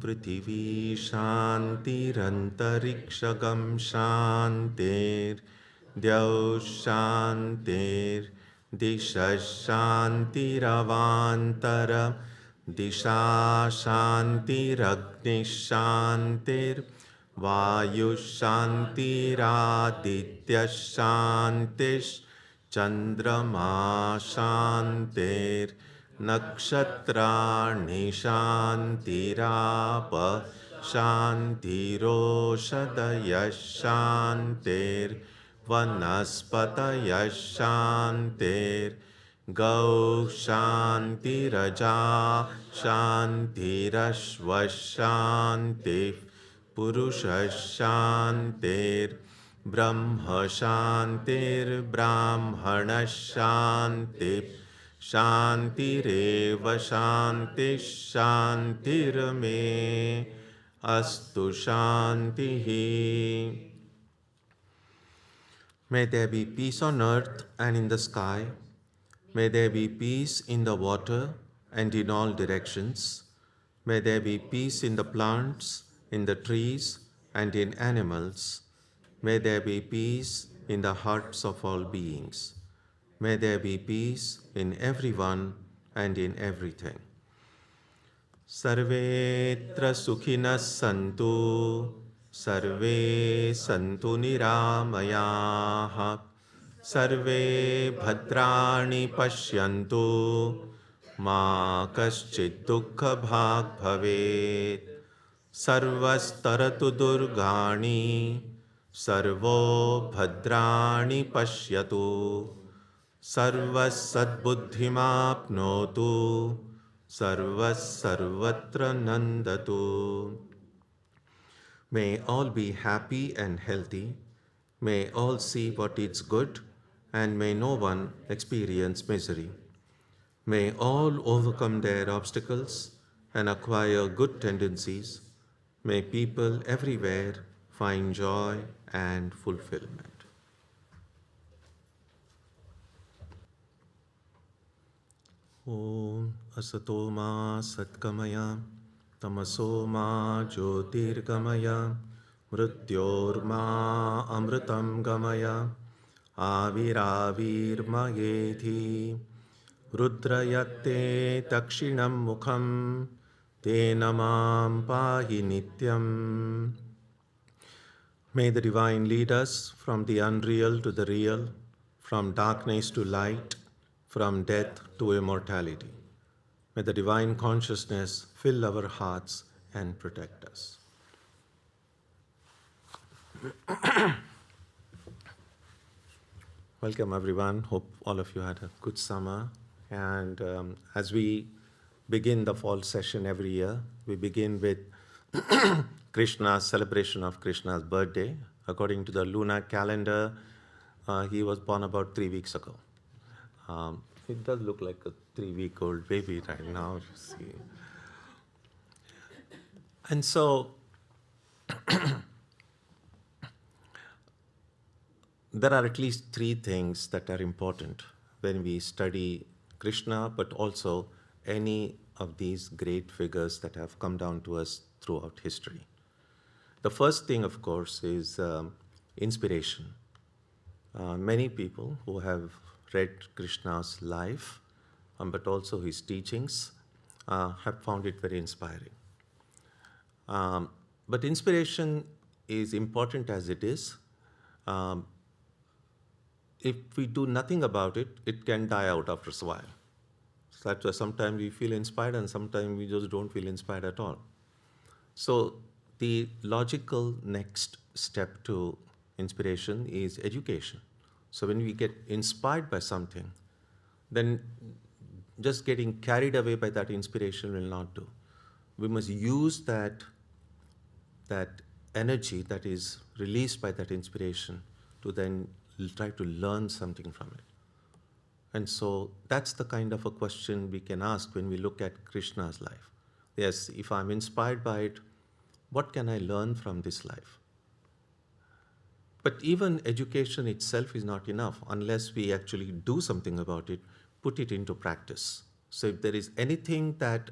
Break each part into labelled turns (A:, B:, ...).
A: Prithvi Shantirantarikshagam Shantir Dyav Shantir Dishashantiravantara Disha Shantiragnishantir Vayu Shantiraditya Shantish Chandrama Shantir Nakshatrani Shantirapa Shantiroshadaya Shantir Vanaspataya Shantir Gau Shantiraja Shantirashva Shantir Purusha Shantir Brahma Shantir Brahmana Shantir Shantireva Shanti Shantirame Astu Shantihi. May there be peace on earth and in the sky. May there be peace in the water and in all directions. May there be peace in the plants, in the trees, and in animals. May there be peace in the hearts of all beings. May there be peace in everyone and in everything. Sarvetra sukhinas santu, sarve santu niramayaha, sarve bhadrani pashyantu, ma kaschid dukkha bhag bhavet, sarvastaratu durgani, sarvo bhadrani pashyatu, sarvas sadbuddhimapnotu, sarvas sarvatra nandatu. May all be happy and healthy. May all see what is good, and may no one experience misery. May all overcome their obstacles and acquire good tendencies. May people everywhere find joy and fulfillment. Om Asato Ma Satkamaya Tamaso Ma Jyotirgamaya Mrityor Ma Amritam Gamaya Aviravir Mayeti Rudrayate Dakshinam Mukham Tena Mam Pahi Nityam. May the Divine lead us from the unreal to the real, from darkness to light, from death to immortality. May the Divine Consciousness fill our hearts and protect us. Welcome everyone. Hope all of you had a good summer. And as we begin the fall session every year, we begin with Krishna's celebration of Krishna's birthday. According to the lunar calendar, he was born about 3 weeks ago. It does look like a 3-week-old baby right now, you see. And so, there are at least 3 things that are important when we study Krishna, but also any of these great figures that have come down to us throughout history. The first thing, of course, is inspiration. Many people who have read Krishna's life, but also his teachings, have found it very inspiring. But inspiration is important as it is. If we do nothing about it, it can die out after a while. So that's why sometimes we feel inspired and sometimes we just don't feel inspired at all. So the logical next step to inspiration is education. So when we get inspired by something, then just getting carried away by that inspiration will not do. We must use that energy that is released by that inspiration to then try to learn something from it. And so that's the kind of a question we can ask when we look at Krishna's life. Yes, if I'm inspired by it, what can I learn from this life? But even education itself is not enough unless we actually do something about it, put it into practice. So if there is anything that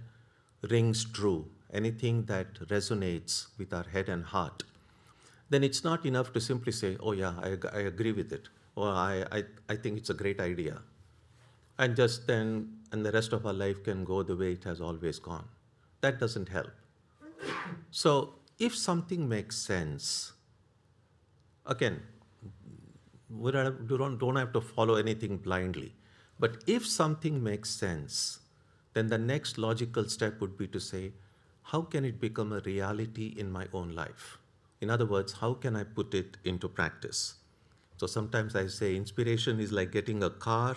A: rings true, anything that resonates with our head and heart, then it's not enough to simply say, oh yeah, I agree with it, or I think it's a great idea. And just then, and the rest of our life can go the way it has always gone. That doesn't help. So if something makes sense, again, don't have to follow anything blindly. But if something makes sense, then the next logical step would be to say, how can it become a reality in my own life? In other words, how can I put it into practice? So sometimes I say inspiration is like getting a car,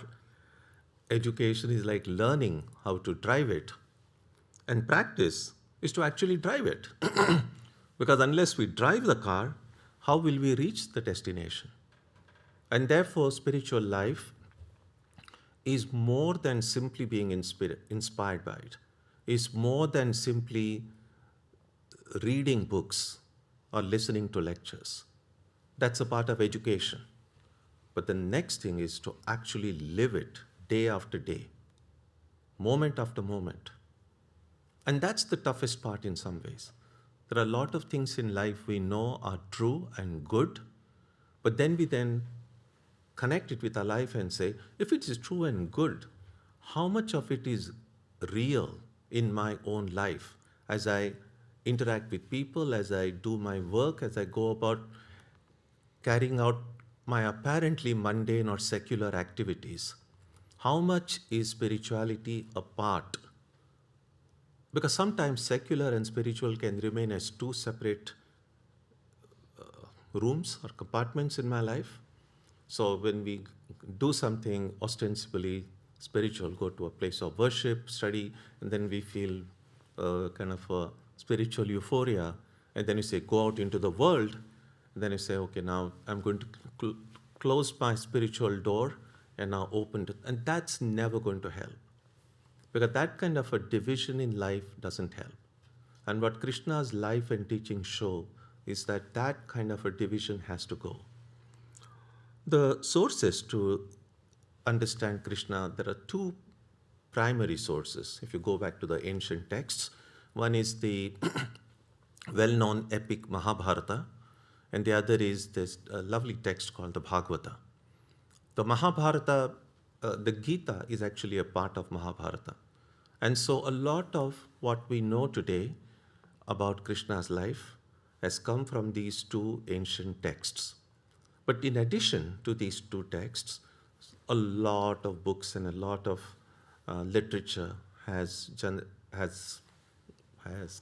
A: education is like learning how to drive it, and practice is to actually drive it. Because unless we drive the car, how will we reach the destination? And therefore, spiritual life is more than simply being inspired by it. It's more than simply reading books or listening to lectures. That's a part of education. But the next thing is to actually live it day after day, moment after moment. And that's the toughest part in some ways. There are a lot of things in life we know are true and good, but then we connect it with our life and say, if it is true and good, how much of it is real in my own life as I interact with people, as I do my work, as I go about carrying out my apparently mundane or secular activities? How much is spirituality a part? Because sometimes secular and spiritual can remain as two separate rooms or compartments in my life. So when we do something ostensibly spiritual, go to a place of worship, study, and then we feel kind of a spiritual euphoria, and then you say, go out into the world, and then you say, okay, now I'm going to close my spiritual door and now open it. And that's never going to help. Because that kind of a division in life doesn't help. And what Krishna's life and teaching show is that that kind of a division has to go. The sources to understand Krishna, there are two primary sources. If you go back to the ancient texts, one is the well-known epic Mahabharata, and the other is this lovely text called the Bhagavata. The Mahabharata, the Gita is actually a part of Mahabharata. And so a lot of what we know today about Krishna's life has come from these two ancient texts. But in addition to these two texts, a lot of books and a lot of literature has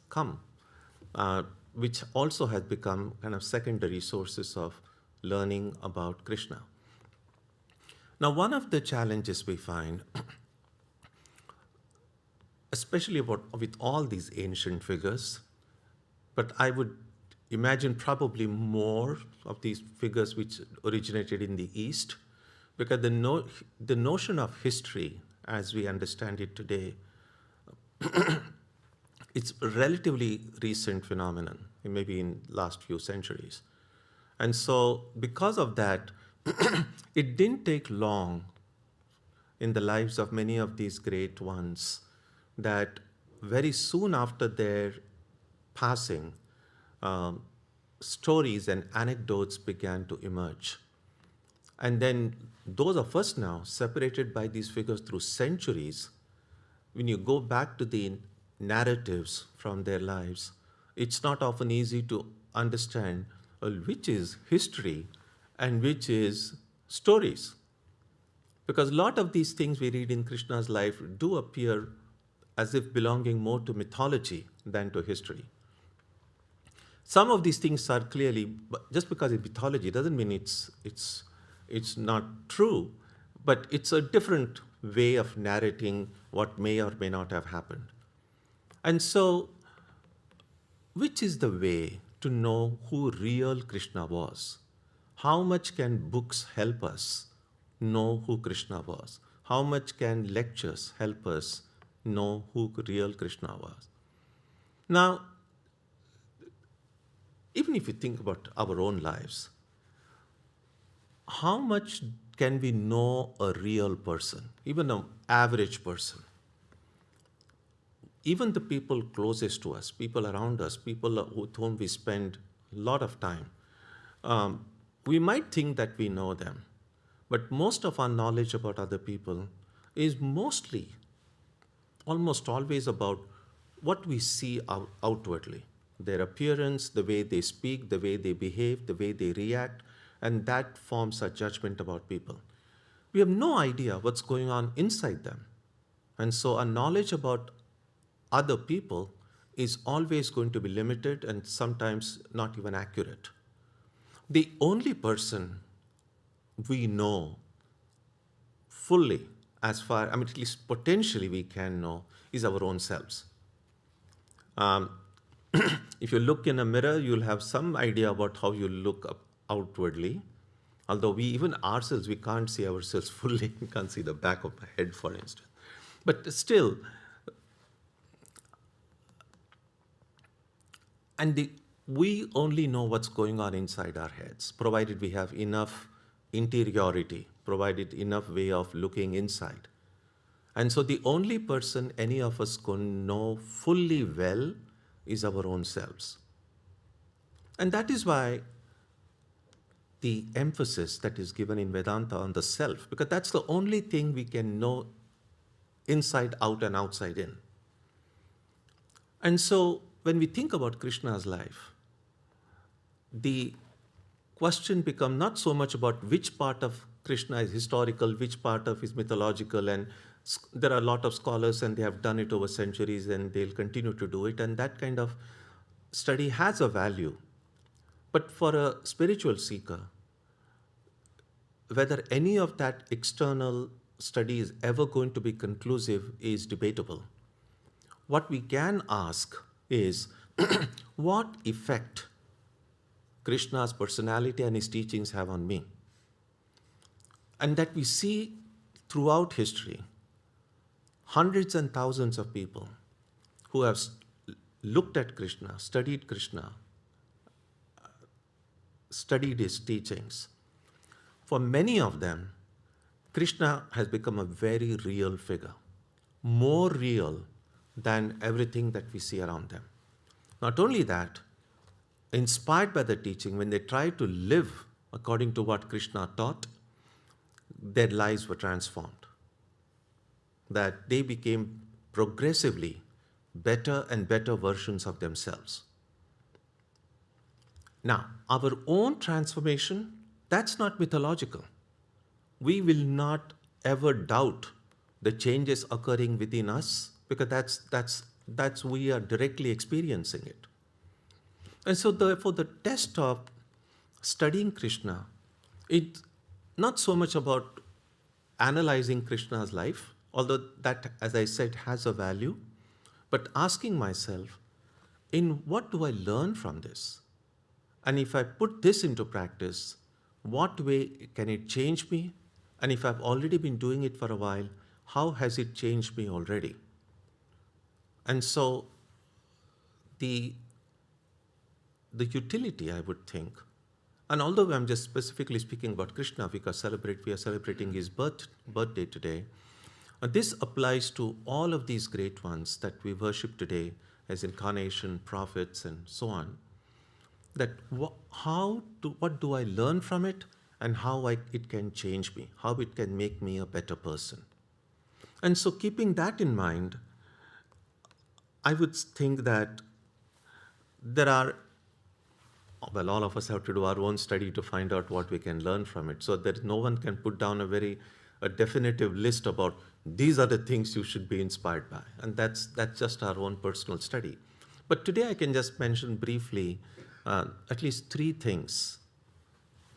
A: come, which also has become kind of secondary sources of learning about Krishna. Now, one of the challenges we find, especially with all these ancient figures, but I would imagine probably more of these figures which originated in the East, because the notion of history as we understand it today, it's a relatively recent phenomenon, maybe in last few centuries. And so because of that, it didn't take long in the lives of many of these great ones that very soon after their passing, stories and anecdotes began to emerge. And then those of us now, separated by these figures through centuries, when you go back to the narratives from their lives, it's not often easy to understand which is history and which is stories. Because a lot of these things we read in Krishna's life do appear as if belonging more to mythology than to history. Some of these things are clearly, just because it's mythology doesn't mean it's not true, but it's a different way of narrating what may or may not have happened. And so, which is the way to know who real Krishna was? How much can books help us know who Krishna was? How much can lectures help us know who real Krishna was? Now, even if you think about our own lives, how much can we know a real person, even an average person? even the people closest to us, people around us, people with whom we spend a lot of time, um, we might think that we know them, but most of our knowledge about other people is mostly, almost always about what we see outwardly, their appearance, the way they speak, the way they behave, the way they react, and that forms a judgment about people. We have no idea what's going on inside them. And so our knowledge about other people is always going to be limited and sometimes not even accurate. The only person we know fully, as far, I mean, at least potentially we can know, is our own selves. Um, if you look in a mirror, you'll have some idea about how you look outwardly. Although we, even ourselves, we can't see ourselves fully. We can't see the back of my head, for instance. But still, we only know what's going on inside our heads, provided we have enough interiority, provided enough way of looking inside. And so the only person any of us can know fully well is our own selves. And that is why the emphasis that is given in Vedanta on the self, because that's the only thing we can know inside out and outside in. And so when we think about Krishna's life, the question becomes not so much about which part of Krishna is historical, which part of is mythological, and there are a lot of scholars and they have done it over centuries and they'll continue to do it, and that kind of study has a value. But for a spiritual seeker, whether any of that external study is ever going to be conclusive is debatable. What we can ask is what effect Krishna's personality and his teachings have on me. And that we see throughout history hundreds and thousands of people who have looked at Krishna, studied Krishna, studied his teachings. For many of them, Krishna has become a very real figure, more real than everything that we see around them. Not only that, inspired by the teaching, when they tried to live according to what Krishna taught, their lives were transformed. That they became progressively better and better versions of themselves. Now, our own transformation, that's not mythological. We will not ever doubt the changes occurring within us because that's we are directly experiencing it. And so therefore the test of studying Krishna, it's not so much about analyzing Krishna's life, although that, as I said, has a value, but asking myself, in what do I learn from this? And if I put this into practice, what way can it change me? And if I've already been doing it for a while, how has it changed me already? And so the utility, I would think, and although I'm just specifically speaking about Krishna because we are celebrating his birthday today, this applies to all of these great ones that we worship today as incarnation, prophets, and so on. That what do I learn from it, and how it can change me, how it can make me a better person. And so keeping that in mind, I would think that there are, well, all of us have to do our own study to find out what we can learn from it. So that no one can put down a definitive list about these are the things you should be inspired by. And that's just our own personal study. But today I can just mention briefly at least 3 things.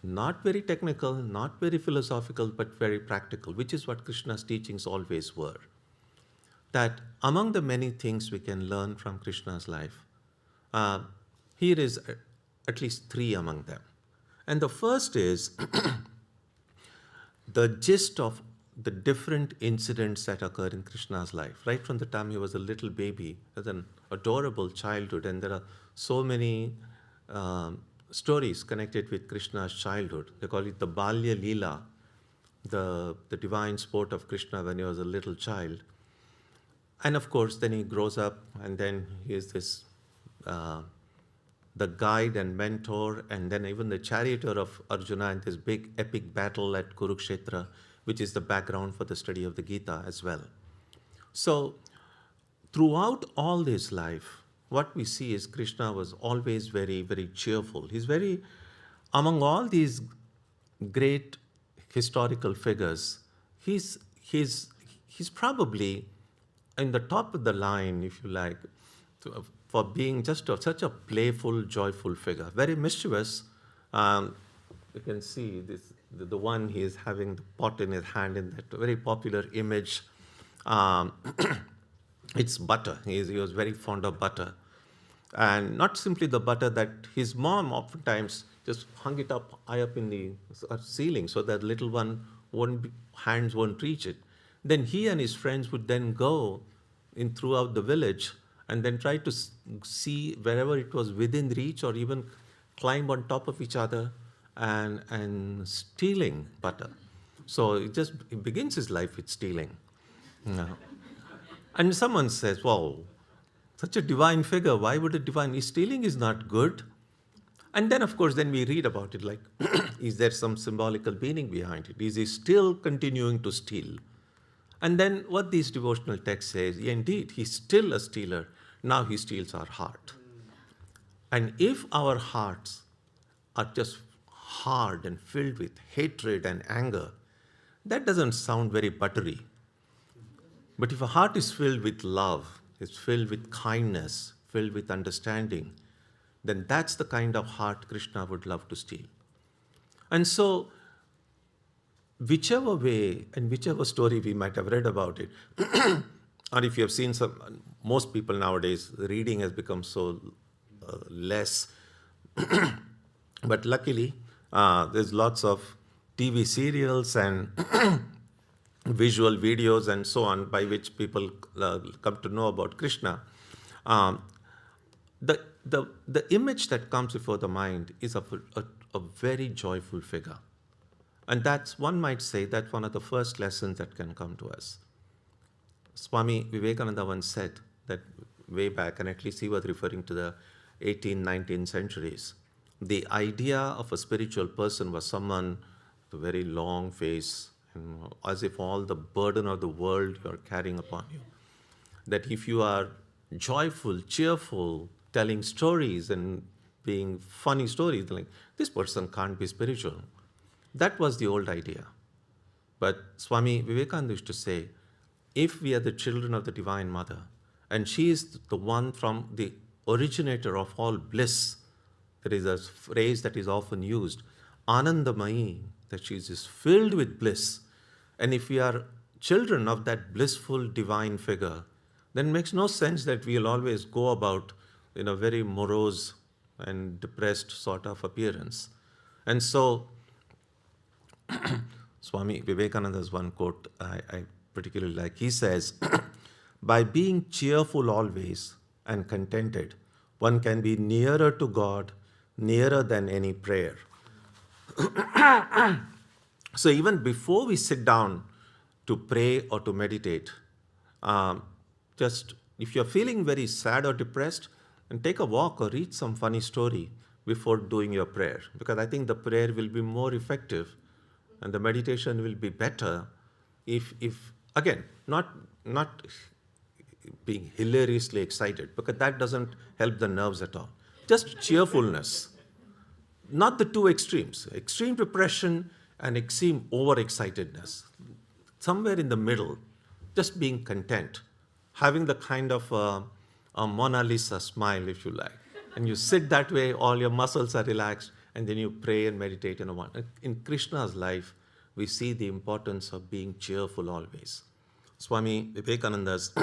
A: Not very technical, not very philosophical, but very practical, which is what Krishna's teachings always were. That among the many things we can learn from Krishna's life, here is at least 3 among them. And the first is the gist of the different incidents that occur in Krishna's life, right from the time he was a little baby, as an adorable childhood, and there are so many stories connected with Krishna's childhood. They call it the Balya Leela, the divine sport of Krishna when he was a little child. And of course, then he grows up, and then he is this uh, the guide and mentor, and then even the charioteer of Arjuna in this big epic battle at Kurukshetra, which is the background for the study of the Gita as well. So, throughout all this life, what we see is Krishna was always very, very cheerful. He's very, among all these great historical figures, he's he's probably in the top of the line, if you like, for being just such a playful, joyful figure. Very mischievous. Um, you can see this the one he is having the pot in his hand in that very popular image. Um, it's butter. He was very fond of butter. And not simply the butter, that his mom oftentimes just hung it up high up in the ceiling so that little one hands won't reach it. Then he and his friends would then go in throughout the village and then try to see wherever it was within reach, or even climb on top of each other and stealing butter. So it begins his life with stealing. Yeah. And someone says, "Well, such a divine figure, why would a divine? Stealing is not good." And then, of course, then we read about it like, is there some symbolical meaning behind it? Is he still continuing to steal? And then what these devotional texts says, yeah, indeed, he's still a stealer. Now he steals our heart. And if our hearts are just hard and filled with hatred and anger, that doesn't sound very buttery. But if a heart is filled with love, is filled with kindness, filled with understanding, then that's the kind of heart Krishna would love to steal. And so, whichever way and whichever story we might have read about it, or if you have seen most people nowadays, reading has become so less. But luckily, there's lots of TV serials and visual videos and so on by which people come to know about Krishna. Um, the image that comes before the mind is of a very joyful figure. And that's, one might say, that's one of the first lessons that can come to us. Swami Vivekananda once said that way back, and at least he was referring to the 18th, 19th centuries, the idea of a spiritual person was someone with a very long face, and as if all the burden of the world you are carrying upon you. That if you are joyful, cheerful, telling stories and being funny stories, like, this person can't be spiritual. That was the old idea. But Swami Vivekananda used to say, if we are the children of the Divine Mother, and she is the one from the originator of all bliss, there is a phrase that is often used, Anandamayi, that she is filled with bliss. And if we are children of that blissful divine figure, then it makes no sense that we'll always go about in a very morose and depressed sort of appearance. And so, Swami Vivekananda's one quote I particularly like. He says, by being cheerful always and contented, one can be nearer to God, nearer than any prayer. So even before we sit down to pray or to meditate, just if you're feeling very sad or depressed, and take a walk or read some funny story before doing your prayer, because I think the prayer will be more effective and the meditation will be better if again, not being hilariously excited, because that doesn't help the nerves at all. Just cheerfulness, not the two extremes, extreme depression and extreme overexcitedness. Somewhere in the middle, just being content, having the kind of a Mona Lisa smile, if you like. And you sit that way, all your muscles are relaxed, and then you pray and meditate in a one. In Krishna's life, we see the importance of being cheerful always. Swami Vivekananda's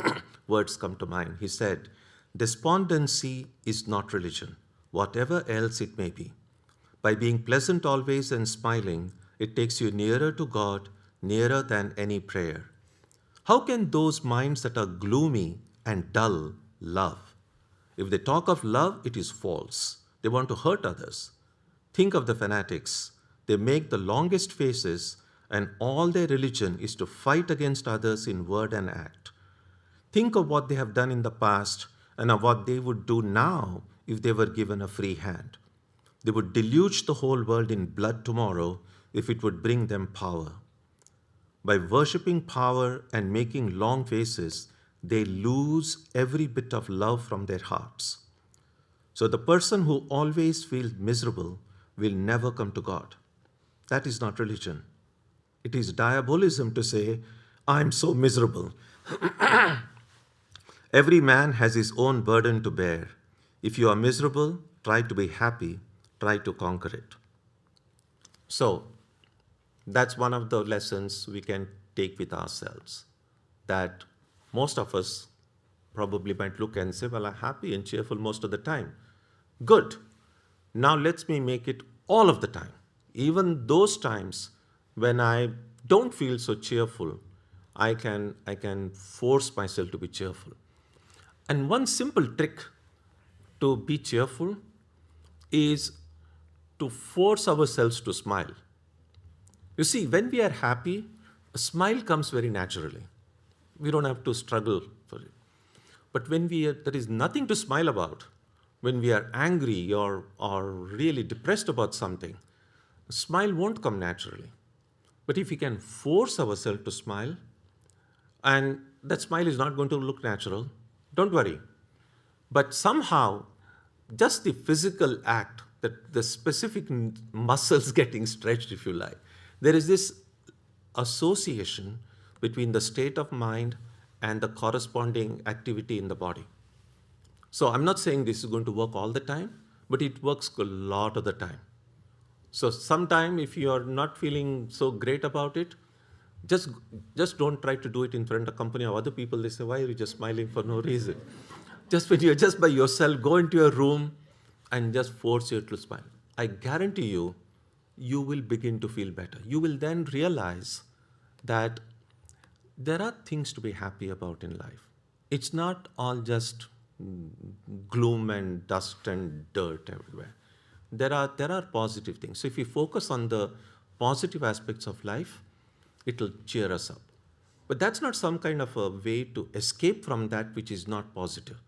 A: words come to mind. He said, despondency is not religion, whatever else it may be. By being pleasant always and smiling, it takes you nearer to God, nearer than any prayer. How can those minds that are gloomy and dull love? If they talk of love, it is false. They want to hurt others. Think of the fanatics. They make the longest faces, and all their religion is to fight against others in word and act. Think of what they have done in the past and of what they would do now if they were given a free hand. They would deluge the whole world in blood tomorrow if it would bring them power. By worshipping power and making long faces, they lose every bit of love from their hearts. So the person who always feels miserable will never come to God. That is not religion. It is diabolism to say, I'm so miserable. Every man has his own burden to bear. If you are miserable, try to be happy, try to conquer it. So, that's one of the lessons we can take with ourselves. That most of us probably might look and say, well, I'm happy and cheerful most of the time. Good. Now let me make it all of the time. Even those times when I don't feel so cheerful, I can force myself to be cheerful. And one simple trick to be cheerful is to force ourselves to smile. You see, when we are happy, a smile comes very naturally. We don't have to struggle for it. But when there is nothing to smile about, when we are angry or really depressed about something, a smile won't come naturally. But if we can force ourselves to smile, and that smile is not going to look natural, don't worry. But somehow, just the physical act, that the specific muscles getting stretched, if you like, there is this association between the state of mind and the corresponding activity in the body. So I'm not saying this is going to work all the time, but it works a lot of the time. So sometime if you are not feeling so great about it, just don't try to do it in front of company of other people. They say, why are you just smiling for no reason? Just when you're just by yourself, go into your room and just force yourself to smile. I guarantee you, you will begin to feel better. You will then realize that there are things to be happy about in life. It's not all just gloom and dust and dirt everywhere. There are positive things. So if we focus on the positive aspects of life, it'll cheer us up. But that's not some kind of a way to escape from that which is not positive.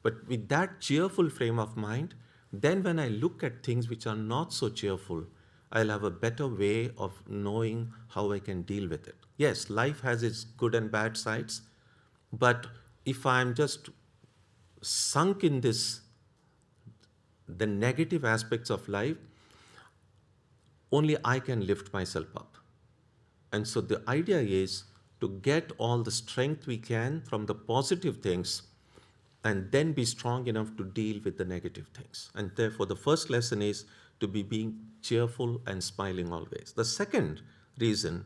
A: But with that cheerful frame of mind, then when I look at things which are not so cheerful, I'll have a better way of knowing how I can deal with it. Yes, life has its good and bad sides, but if I'm just sunk in the negative aspects of life, only I can lift myself up. And so the idea is to get all the strength we can from the positive things and then be strong enough to deal with the negative things. And therefore, the first lesson is to be being cheerful and smiling always. The second reason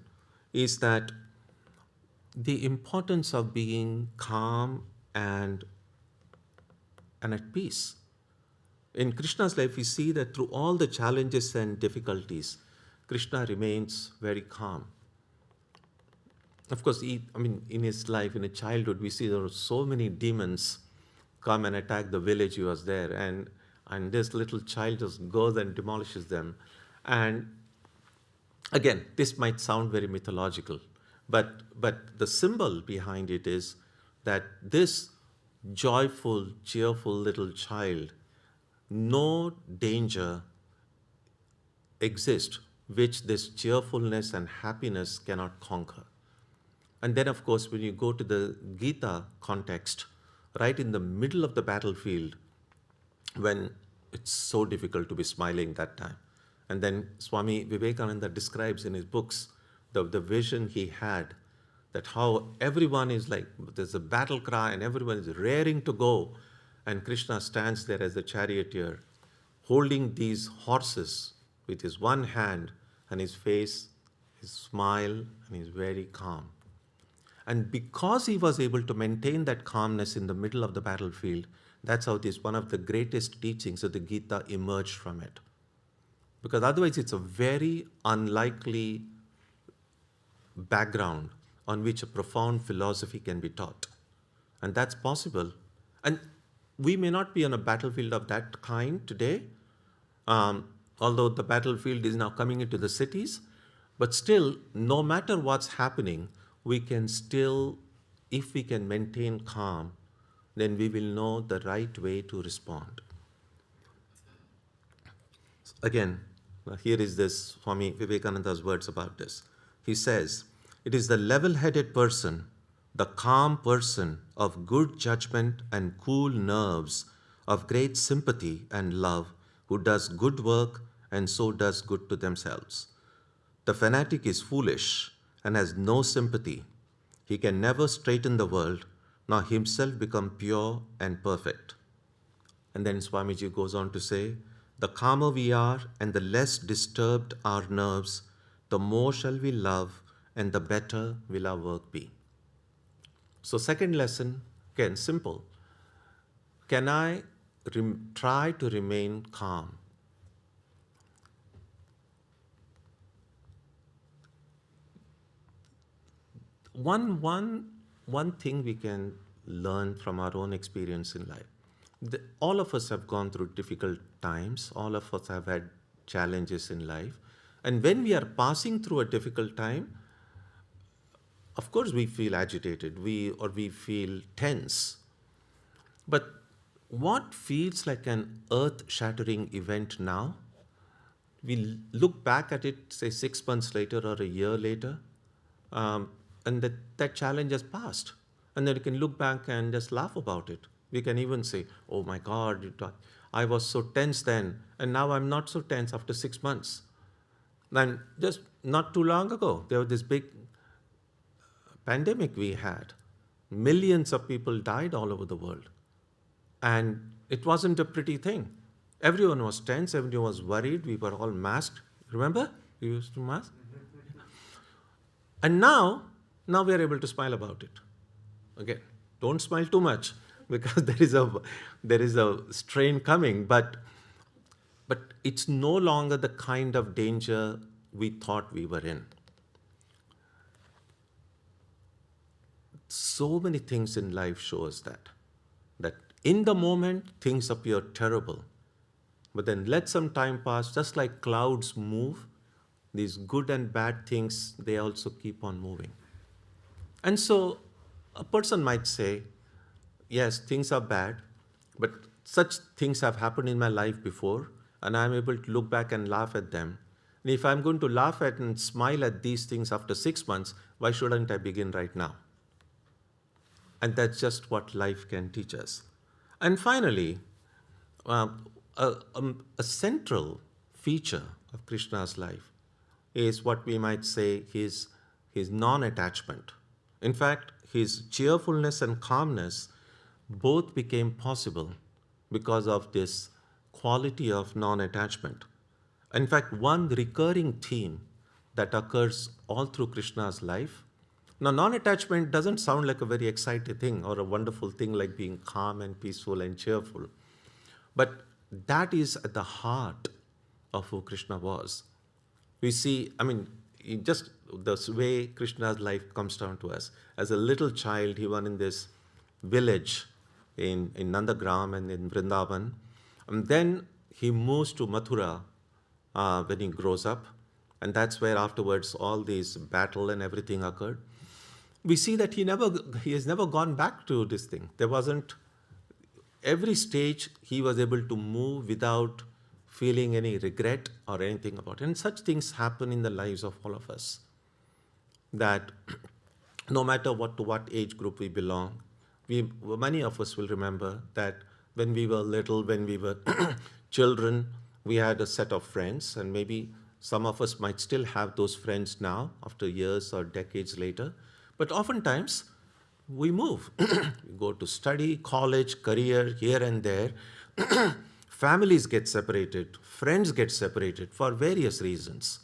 A: is that the importance of being calm and at peace. In Krishna's life, we see that through all the challenges and difficulties, Krishna remains very calm. Of course, in his life, in his childhood, we see there were so many demons come and attack the village he was there, and this little child just goes and demolishes them. And again, this might sound very mythological, but the symbol behind it is that this joyful, cheerful little child, no danger exists which this cheerfulness and happiness cannot conquer. And then, of course, when you go to the Gita context, right in the middle of the battlefield, when it's so difficult to be smiling that time. And then Swami Vivekananda describes in his books the vision he had, that how everyone is like, there's a battle cry and everyone is raring to go. And Krishna stands there as the charioteer, holding these horses with his one hand, and his face, his smile, and he's very calm. And because he was able to maintain that calmness in the middle of the battlefield, that's how this one of the greatest teachings of the Gita emerged from it. Because otherwise it's a very unlikely background on which a profound philosophy can be taught. And that's possible. And we may not be on a battlefield of that kind today, although the battlefield is now coming into the cities, but still, no matter what's happening, we can still if we can maintain calm, then we will know the right way to respond. Again, here is this Swami Vivekananda's words about this. He says, "It is the level-headed person, the calm person of good judgment and cool nerves, of great sympathy and love, who does good work and so does good to themselves. The fanatic is foolish and has no sympathy. He can never straighten the world, nor himself become pure and perfect." And then Swamiji goes on to say, "The calmer we are and the less disturbed our nerves, the more shall we love and the better will our work be." So second lesson, again, simple. Can I try to remain calm? One thing we can learn from our own experience in life. All of us have gone through difficult times. All of us have had challenges in life. And when we are passing through a difficult time, of course we feel agitated, we feel tense. But what feels like an earth-shattering event now, we look back at it, say 6 months later or a year later, and that challenge has passed. And then you can look back and just laugh about it. We can even say, "Oh my God, I was so tense then, and now I'm not so tense after 6 months." And just not too long ago, there was this big pandemic we had. Millions of people died all over the world. And it wasn't a pretty thing. Everyone was tense, everyone was worried, we were all masked. Remember? We used to mask. And now we are able to smile about it. Again, don't smile too much because there is a strain coming, but it's no longer the kind of danger we thought we were in. So many things in life show us that in the moment things appear terrible, but then let some time pass, just like clouds move, these good and bad things, they also keep on moving. And so a person might say, yes, things are bad, but such things have happened in my life before, and I'm able to look back and laugh at them. And if I'm going to laugh at and smile at these things after 6 months, why shouldn't I begin right now? And that's just what life can teach us. And finally, a central feature of Krishna's life is what we might say his non-attachment. In fact, his cheerfulness and calmness both became possible because of this quality of non-attachment. In fact, one recurring theme that occurs all through Krishna's life. Now, non-attachment doesn't sound like a very exciting thing or a wonderful thing like being calm and peaceful and cheerful. But that is at the heart of who Krishna was. We see, just the way Krishna's life comes down to us. As a little child, he was in this village in Nandagram and in Vrindavan. And then he moves to Mathura when he grows up. And that's where afterwards all these battle and everything occurred. We see that he has never gone back to this thing. There wasn't, every stage he was able to move without feeling any regret or anything about it. And such things happen in the lives of all of us. That no matter to what age group we belong, many of us will remember that when we were little, when we were children, we had a set of friends, and maybe some of us might still have those friends now after years or decades later. But oftentimes, we move. We go to study, college, career, here and there. Families get separated, friends get separated for various reasons.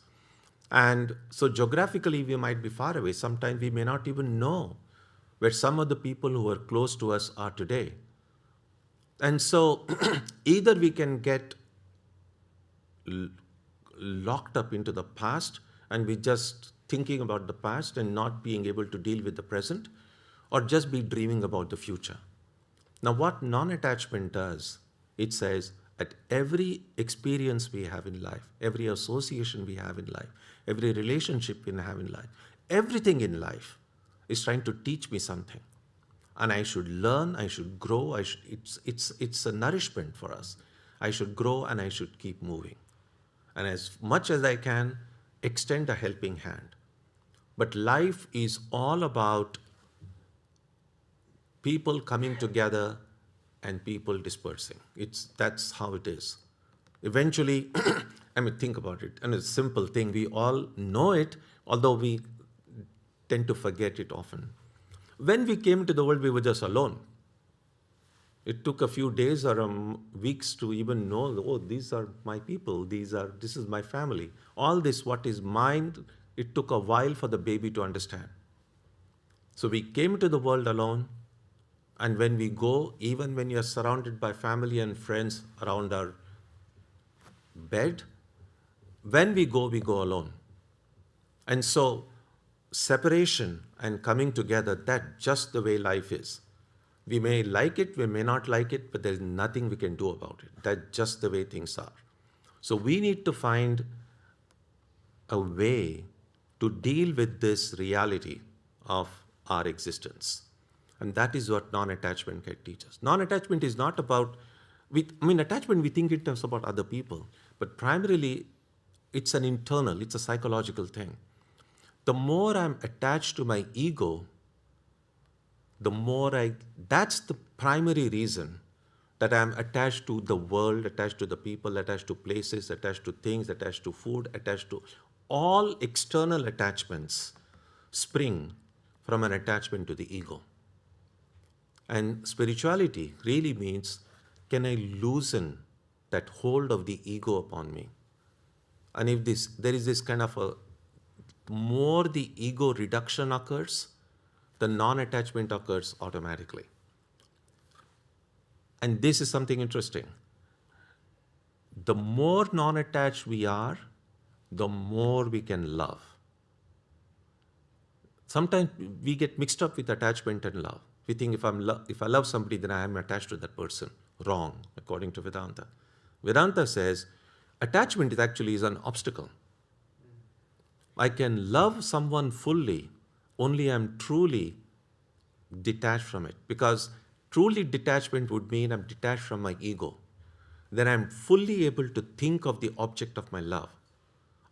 A: And so geographically, we might be far away. Sometimes we may not even know where some of the people who are close to us are today. And so either we can get locked up into the past and we just thinking about the past and not being able to deal with the present, or just be dreaming about the future. Now, what non-attachment does, it says at every experience we have in life, every association we have in life, every relationship we have in life, everything in life is trying to teach me something. And I should learn, I should grow, it's a nourishment for us. I should grow and I should keep moving. And as much as I can, extend a helping hand. But life is all about people coming together and people dispersing. That's how it is. Eventually, I mean, think about it. And it's a simple thing. We all know it, although we tend to forget it often. When we came into the world, we were just alone. It took a few days or weeks to even know, oh, these are my people, this is my family. All this, what is mine, it took a while for the baby to understand. So we came into the world alone, and when we go, even when you're surrounded by family and friends around our bed, when we go alone. And so separation and coming together, that's just the way life is. We may like it, we may not like it, but there's nothing we can do about it. That's just the way things are. So we need to find a way to deal with this reality of our existence. And that is what non-attachment can teach us. Non-attachment is not about, attachment we think in terms about other people, but primarily it's an internal, it's a psychological thing. The more I'm attached to my ego, that's the primary reason that I'm attached to the world, attached to the people, attached to places, attached to things, attached to food, attached to all external attachments spring from an attachment to the ego. And spirituality really means, can I loosen that hold of the ego upon me? And if there is this kind of the more the ego reduction occurs, the non-attachment occurs automatically. And this is something interesting. The more non-attached we are, the more we can love. Sometimes we get mixed up with attachment and love. We think if I love somebody, then I am attached to that person. Wrong, according to Vedanta. Vedanta says attachment is an obstacle. I can love someone fully only I'm truly detached from it. Because truly detachment would mean I'm detached from my ego. Then I'm fully able to think of the object of my love.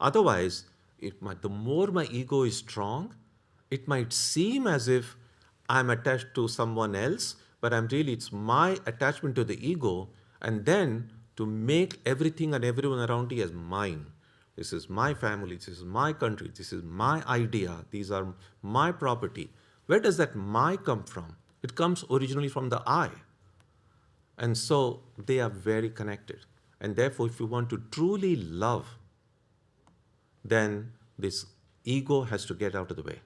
A: Otherwise, the more my ego is strong, it might seem as if I'm attached to someone else, but it's my attachment to the ego, and then to make everything and everyone around me as mine. This is my family, this is my country, this is my idea, these are my property. Where does that my come from? It comes originally from the I. And so they are very connected. And therefore, if you want to truly love, then this ego has to get out of the way.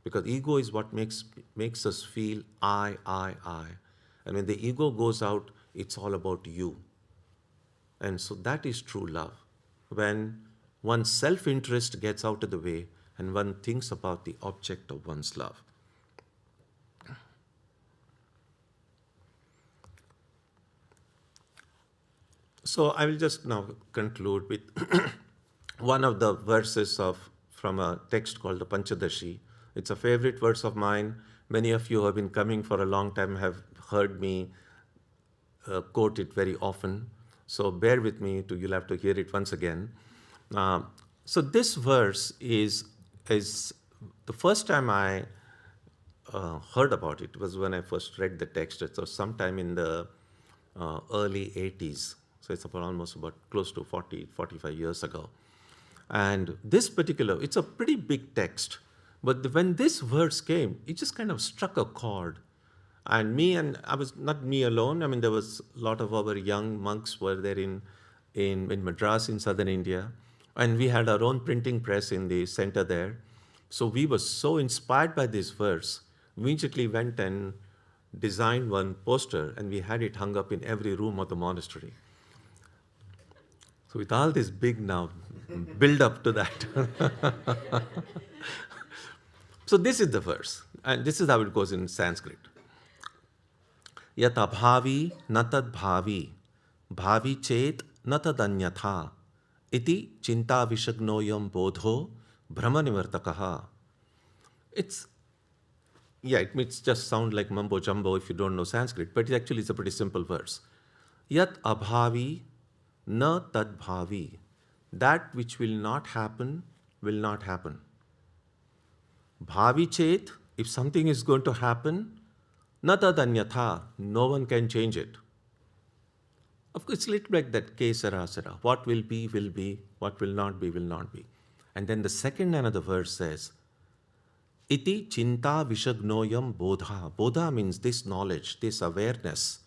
A: Because ego is what makes us feel I. And when the ego goes out, it's all about you. And so that is true love. When one's self-interest gets out of the way and one thinks about the object of one's love. So I will just now conclude with one of the verses from a text called the Panchadashi. It's a favorite verse of mine. Many of you who have been coming for a long time have heard me quote it very often. So bear with me, you'll have to hear it once again. So this verse is the first time I heard about it was when I first read the text. It was sometime in the early 80s. So it's almost close to 45 years ago. And this it's a pretty big text. But when this verse came, it just kind of struck a chord. And I was not me alone. There was a lot of our young monks were there in Madras in southern India. And we had our own printing press in the center there. So we were so inspired by this verse, we immediately went and designed one poster, and we had it hung up in every room of the monastery. So with all this big now build up to that. So this is the verse, and this is how it goes in Sanskrit. Yat abhavi na tad bhavi, bhavi chet na tad anyatha, iti chinta vishagnoyam bodho brahma nivartakaha. It's Yeah, it may just sound like mumbo jumbo if you don't know Sanskrit, but it actually is a pretty simple verse. Yat abhavi na tad bhavi. That which will not happen will not happen. Bhavi chet, if something is going to happen, na tad anyatha, no one can change it. Of course, it's a little like that kesara sara. What will be, what will not be. And then the second another verse says, Iti chinta vishagnoyam bodha. Bodha means this knowledge, this awareness.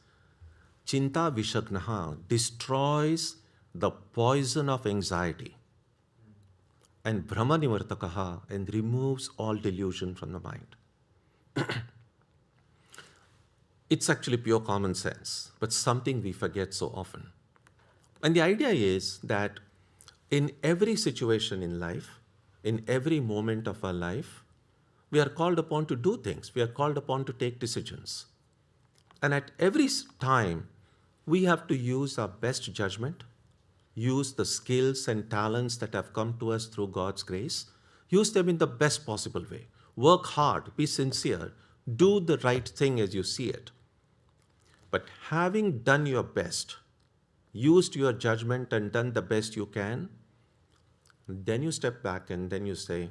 A: Chinta vishagnaha destroys the poison of anxiety. And Brahma nivartakaha and removes all delusion from the mind. It's actually pure common sense, but something we forget so often. And the idea is that in every situation in life, in every moment of our life, we are called upon to do things. We are called upon to take decisions. And at every time, we have to use our best judgment, use the skills and talents that have come to us through God's grace, use them in the best possible way. Work hard, be sincere, do the right thing as you see it. But having done your best, used your judgment and done the best you can, then you step back and then you say,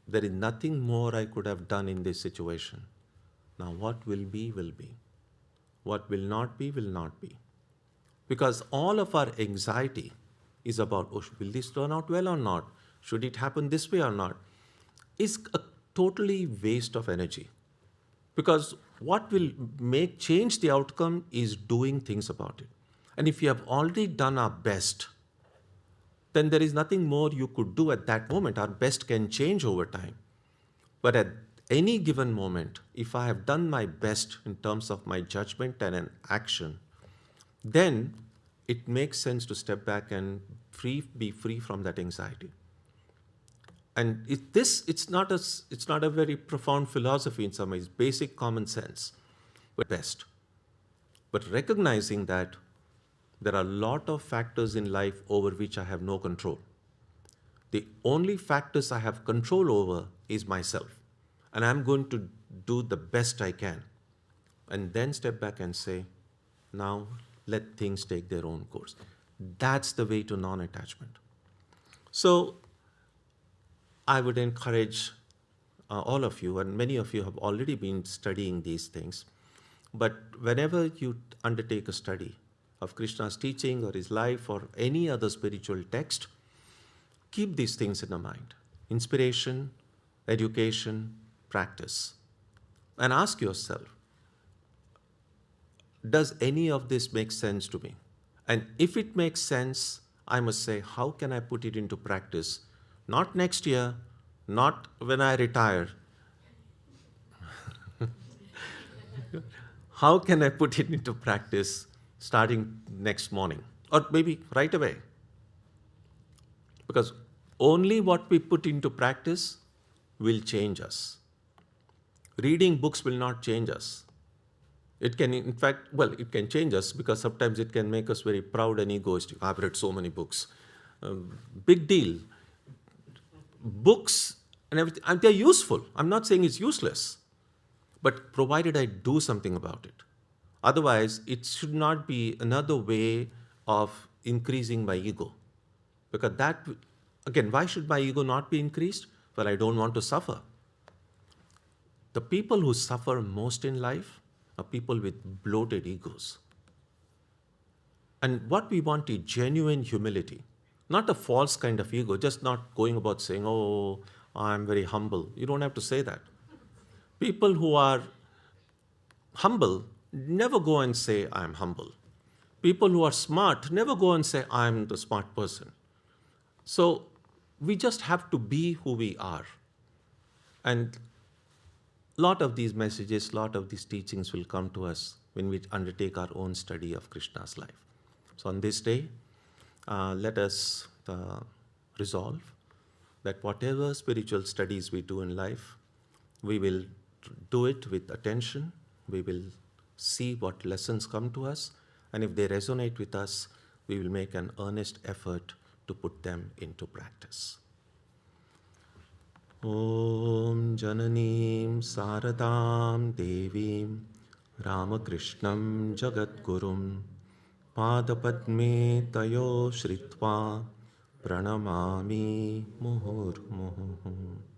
A: there is nothing more I could have done in this situation. Now what will be, will be. What will not be, will not be. Because all of our anxiety is about, oh, will this turn out well or not? Should it happen this way or not? Is a totally waste of energy. Because what will change the outcome is doing things about it. And if you have already done our best, then there is nothing more you could do at that moment. Our best can change over time. But at any given moment, if I have done my best in terms of my judgment and an action, then it makes sense to step back and be free from that anxiety. And it's not a very profound philosophy in some ways, basic common sense, but best. But recognizing that there are a lot of factors in life over which I have no control. The only factors I have control over is myself. And I'm going to do the best I can. And then step back and say, now let things take their own course. That's the way to non-attachment. So I would encourage all of you, and many of you have already been studying these things, but whenever you undertake a study of Krishna's teaching or his life or any other spiritual text, keep these things in the mind. Inspiration, education, practice. And ask yourself, does any of this make sense to me? And if it makes sense, I must say, how can I put it into practice? Not next year, not when I retire. How can I put it into practice starting next morning or maybe right away? Because only what we put into practice will change us. Reading books will not change us. It can, in fact, it can change us because sometimes it can make us very proud and egoistic. I've read so many books. Big deal. Books and everything, and they're useful. I'm not saying it's useless, but provided I do something about it. Otherwise, it should not be another way of increasing my ego. Because that, again, why should my ego not be increased? Well, I don't want to suffer. The people who suffer most in life are people with bloated egos. And what we want is genuine humility, not a false kind of ego, just not going about saying, oh, I'm very humble. You don't have to say that. People who are humble never go and say, I'm humble. People who are smart never go and say, I'm the smart person. So we just have to be who we are. And a lot of these messages, a lot of these teachings will come to us when we undertake our own study of Krishna's life. So on this day, let us resolve that whatever spiritual studies we do in life, we will do it with attention. We will see what lessons come to us. And if they resonate with us, we will make an earnest effort to put them into practice. Om जननीं शारदां देवीं रामकृष्णं जगद्गुरुं पादपद्मे तयो श्रित्वा प्रणमामि मुहुर्मुहुः।